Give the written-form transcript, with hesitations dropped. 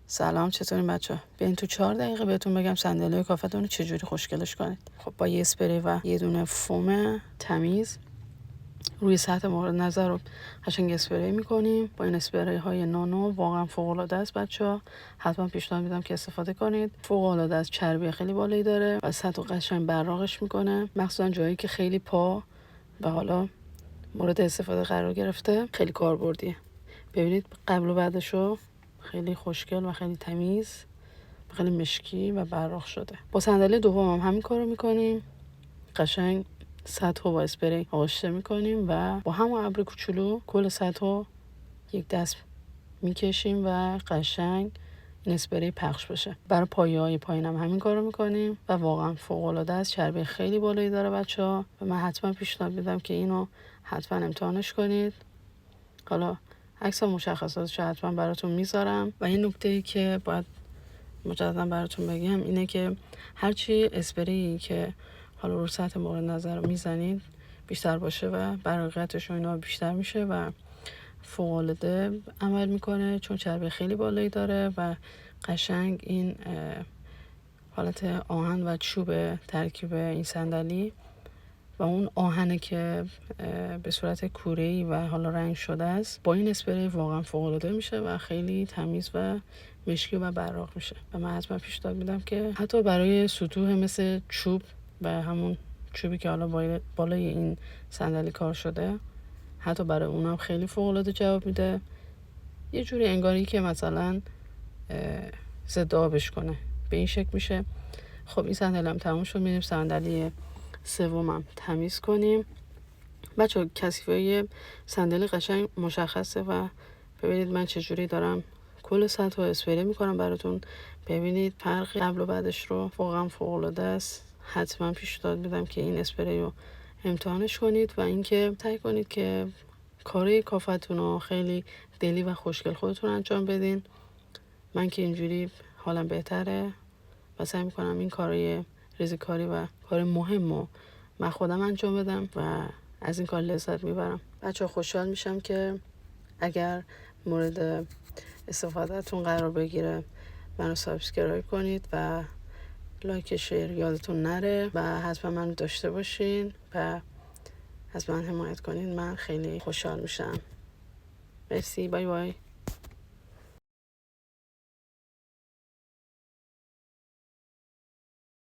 سلام، چطورین بچه؟ بیاین تو 4 دقیقه بهتون بگم صندلی کافتون رو چجوری خوشگلش کنید. خب با یه اسپری و یه دونه فوم تمیز روی سطح مورد نظر رو قشنگ اسپری میکنیم. با این اسپری های نانو واقعا فوق العاده است بچه‌ها. حتما پیشنهاد میدم که استفاده کنید. فوق العاده است، چربی خیلی بالایی داره و سطح قشنگ براقش میکنه، مخصوصا جایی که خیلی پا و حالا مورد استفاده قرار گرفته. خیلی کاربردیه. ببینید قبل و بعدشو خیلی خوشگل و خیلی تمیز، خیلی مشکی و براق شده. با صندلی دوم هم همین کارو میکنیم. قشنگ سطح رو با اسپری آغشته میکنیم و با همون ابر کوچولو کل سطح رو یک دست میکشیم و قشنگ این اسپری پخش بشه. برای پایه های پایین هم همین کارو میکنیم و واقعا فوق العاده است. چربی خیلی بالایی داره بچه‌ها و من حتما پیشنهاد میدم که اینو حتما امتحانش کنید. حالا عکس و مشخصاتش حتما براتون میذارم. و این نکته‌ای که باید مجددا براتون بگم اینه که هرچی اسپری که حالا رو سطح مورد نظر رو میزنید بیشتر باشه و براقیتش و اینا بیشتر میشه و فوق‌العاده عمل میکنه، چون چربی خیلی بالایی داره و قشنگ این حالت آهن و چوب ترکیب این صندلی و اون آهنه که به صورت کوره‌ای و حالا رنگ شده است با این اسپری واقعا فوق‌العاده میشه و خیلی تمیز و مشکی و براق میشه. و من حتما پیشنهاد میدم که حتی برای سطوح مثل چوب و همون چوبی که حالا بالای این صندلی کار شده، حتی برای اونم خیلی فوق‌العاده جواب میده. یه جوری انگاری که مثلا ضد آبش کنه، به این شکل میشه. خب این صندلی هم تموم شد، میریم صندلی سومم تمیز کنیم. بچه کثیفه صندلی قشنگ مشخصه و ببینید من چجوری دارم کل سطح رو اسپری میکنم براتون. ببینید فرق قبل و بعدش رو واقعا فوق العاده است. حتما پیشنهاد میدم که این اسپری رو امتحانش کنید و اینکه سعی کنید که کارهای کافتون رو خیلی دلی و خوشگل خودتون انجام بدین. من که اینجوری حالم بهتره و سعی میکنم این کارهای ریزکاری و کار مهم رو من خودم انجام بدم و از این کار لذت میبرم. بچه خوشحال میشم که اگر مورد استفادهتون قرار بگیره منو سابسکرایب کنید و لایک شیر یادتون نره و حتما منو داشته باشین و از من حمایت کنین. من خیلی خوشحال میشم. مرسی، بای بای.